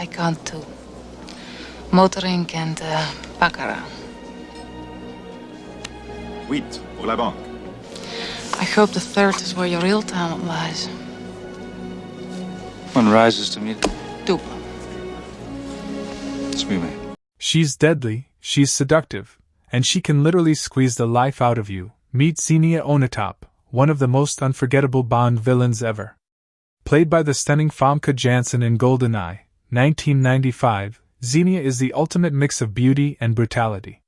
I count two. Motoring and baccarat. 8 pour la banque. I hope the third is where your real talent lies. One rises to meet Double. Sublime. She's deadly, she's seductive, and she can literally squeeze the life out of you. Meet Xenia Onatopp, one of the most unforgettable Bond villains ever. Played by the stunning Famke Janssen in GoldenEye, 1995, Xenia is the ultimate mix of beauty and brutality.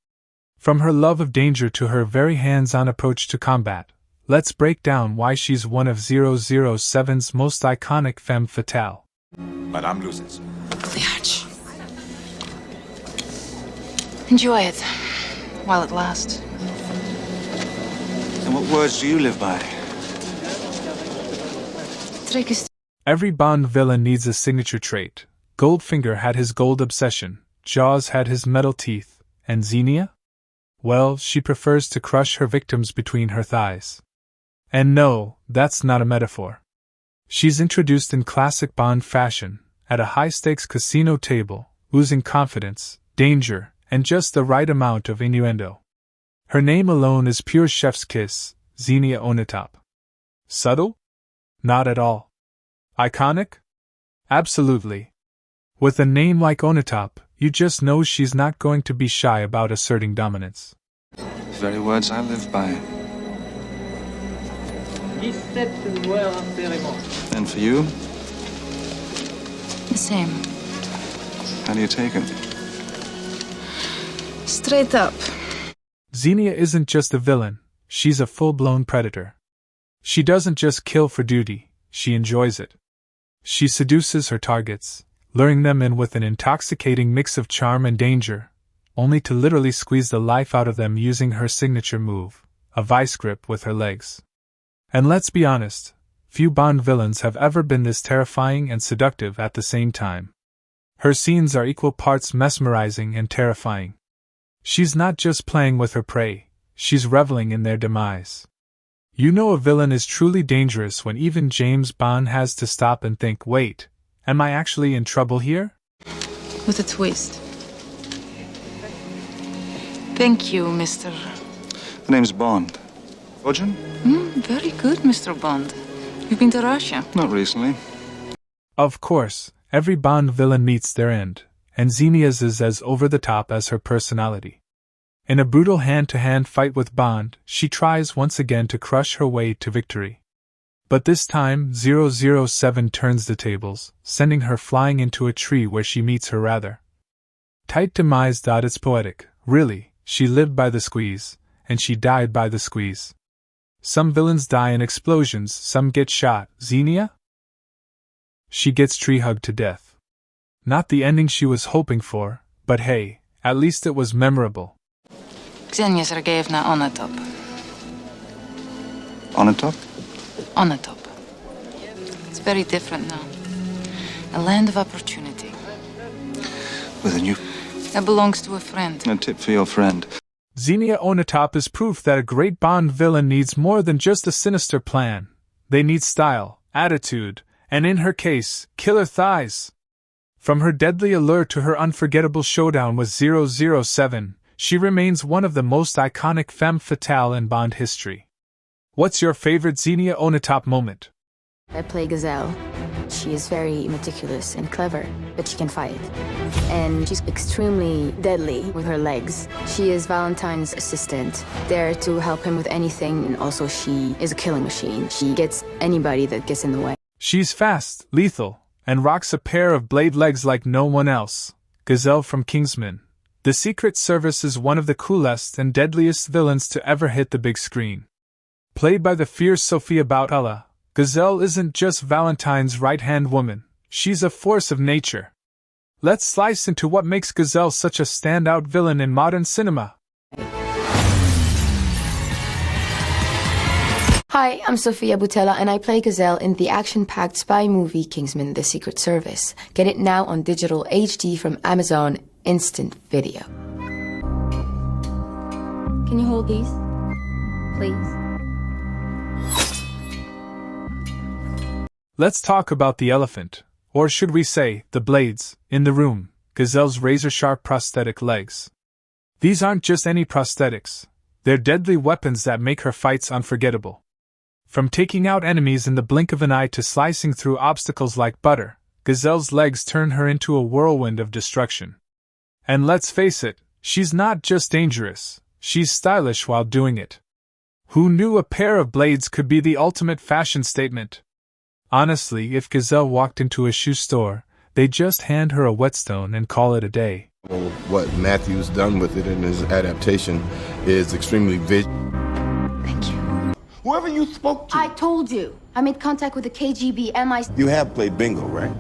From her love of danger to her very hands-on approach to combat, let's break down why she's one of 007's most iconic femme fatale. Madame loses. The hatch. Enjoy it, while it lasts. And what words do you live by? Trick is Every Bond villain needs a signature trait. Goldfinger had his gold obsession, Jaws had his metal teeth, and Xenia? Well, she prefers to crush her victims between her thighs. And no, that's not a metaphor. She's introduced in classic Bond fashion, at a high-stakes casino table, oozing confidence, danger, and just the right amount of innuendo. Her name alone is pure chef's kiss, Xenia Onatopp. Subtle? Not at all. Iconic? Absolutely. With a name like Onatopp, you just know she's not going to be shy about asserting dominance. The very words I live by. And for you, the same. how do you take it? Straight up. Xenia isn't just a villain, she's a full-blown predator. She doesn't just kill for duty, she enjoys it. She seduces her targets, luring them in with an intoxicating mix of charm and danger, only to literally squeeze the life out of them using her signature move, a vice grip with her legs. And let's be honest, few Bond villains have ever been this terrifying and seductive at the same time. Her scenes are equal parts mesmerizing and terrifying. She's not just playing with her prey, she's reveling in their demise. You know a villain is truly dangerous when even James Bond has to stop and think, wait, am I actually in trouble here? With a twist. Thank you, Mr. The name's Bond. Belgian? Very good, Mr. Bond. You've been to Russia? Not recently. Of course, every Bond villain meets their end, and Xenia's is as over-the-top as her personality. In a brutal hand-to-hand fight with Bond, she tries once again to crush her way to victory. But this time, 007 turns the tables, sending her flying into a tree where she meets her rather tight demise. It's poetic, really. She lived by the squeeze, and she died by the squeeze. Some villains die in explosions, some get shot. Xenia? She gets tree-hugged to death. Not the ending she was hoping for, but hey, at least it was memorable. Xenia Sergeyevna Onatopp. Onatopp? Onatopp. It's very different now. A land of opportunity. With a new... That belongs to a friend. A tip for your friend. Xenia Onatopp is proof that a great Bond villain needs more than just a sinister plan. They need style, attitude, and in her case, killer thighs. From her deadly allure to her unforgettable showdown with 007, she remains one of the most iconic femme fatale in Bond history. What's your favorite Xenia Onatopp moment? I play Gazelle. She is very meticulous and clever, but she can fight. And she's extremely deadly with her legs. She is Valentine's assistant, there to help him with anything, and also she is a killing machine. She gets anybody that gets in the way. She's fast, lethal, and rocks a pair of blade legs like no one else. Gazelle from Kingsman. The Secret Service is one of the coolest and deadliest villains to ever hit the big screen. Played by the fierce Sofia Boutella, Gazelle isn't just Valentine's right-hand woman, she's a force of nature. Let's slice into what makes Gazelle such a standout villain in modern cinema. Hi, I'm Sofia Boutella, and I play Gazelle in the action-packed spy movie Kingsman: The Secret Service. Get it now on digital HD from Amazon Instant Video. Can you hold these, please? Let's talk about the elephant, Or should we say, the blades, in the room, Gazelle's razor-sharp prosthetic legs. These aren't just any prosthetics, they're deadly weapons that make her fights unforgettable. From taking out enemies in the blink of an eye to slicing through obstacles like butter, Gazelle's legs turn her into a whirlwind of destruction. And let's face it, she's not just dangerous, she's stylish while doing it. Who knew a pair of blades could be the ultimate fashion statement? Honestly, if Gazelle walked into a shoe store, they'd just hand her a whetstone and call it a day. Well, what Matthew's done with it in his adaptation is extremely Thank you. Whoever you spoke to. I told you. I made contact with the KGB and my... You have played bingo, right?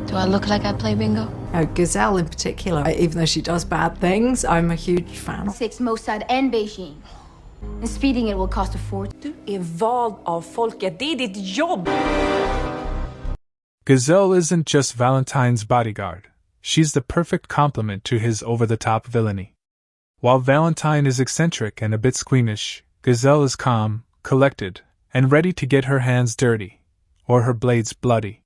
Do I look like I play bingo? Gazelle in particular, even though she does bad things, I'm a huge fan. Mossad and Beijing. And speeding it will cost a fortune. Du är vald av folket. Det är ditt jobb. Gazelle isn't just Valentine's bodyguard. She's the perfect complement to his over-the-top villainy. While Valentine is eccentric and a bit squeamish, Gazelle is calm, collected, and ready to get her hands dirty, or her blades bloody.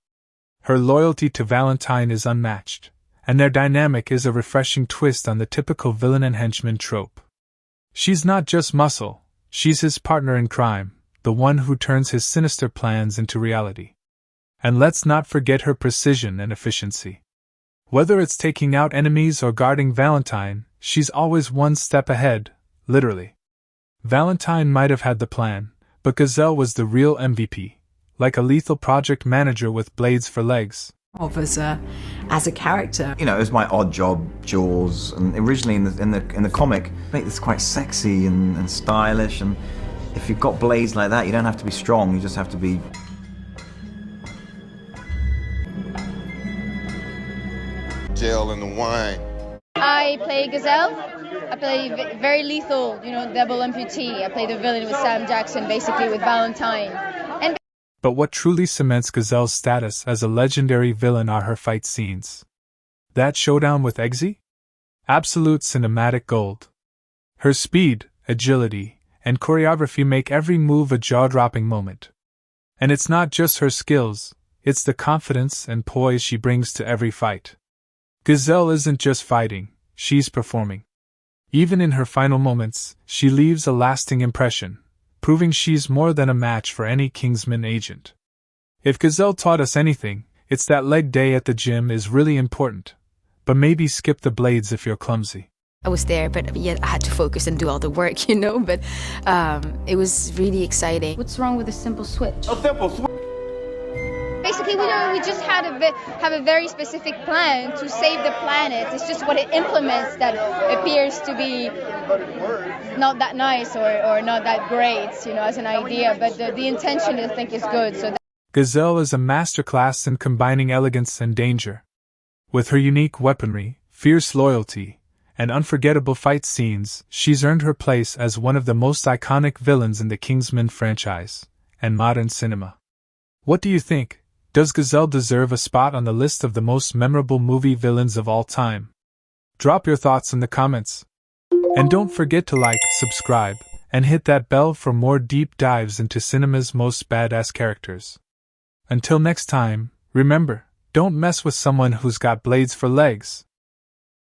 Her loyalty to Valentine is unmatched, and their dynamic is a refreshing twist on the typical villain and henchman trope. She's not just muscle, she's his partner in crime, the one who turns his sinister plans into reality. And let's not forget her precision and efficiency. Whether it's taking out enemies or guarding Valentine, she's always one step ahead, literally. Valentine might have had the plan, but Gazelle was the real MVP, like a lethal project manager with blades for legs. Of as a character. You know, it was my odd job, Jaws, and originally in the comic, make this quite sexy and stylish, and if you've got blades like that, you don't have to be strong, you just have to be... Jail in the wine. I play Gazelle. I play very lethal, devil amputee. I play the villain with Sam Jackson, basically with Valentine. But what truly cements Gazelle's status as a legendary villain are her fight scenes. That showdown with Eggsy? Absolute cinematic gold. Her speed, agility, and choreography make every move a jaw-dropping moment. And it's not just her skills, it's the confidence and poise she brings to every fight. Gazelle isn't just fighting, she's performing. Even in her final moments, she leaves a lasting impression, proving she's more than a match for any Kingsman agent. If Gazelle taught us anything, it's that leg day at the gym is really important, but maybe skip the blades if you're clumsy. I was there, but yet I had to focus and do all the work, but it was really exciting. What's wrong with a simple switch? A simple switch. Basically, we just have a very specific plan to save the planet. It's just what it implements that appears to be not that nice or not that great, as an idea. But the intention, I think, is good. Gazelle is a masterclass in combining elegance and danger. With her unique weaponry, fierce loyalty, and unforgettable fight scenes, she's earned her place as one of the most iconic villains in the Kingsman franchise and modern cinema. What do you think? Does Gazelle deserve a spot on the list of the most memorable movie villains of all time? Drop your thoughts in the comments. And don't forget to like, subscribe, and hit that bell for more deep dives into cinema's most badass characters. Until next time, remember, don't mess with someone who's got blades for legs.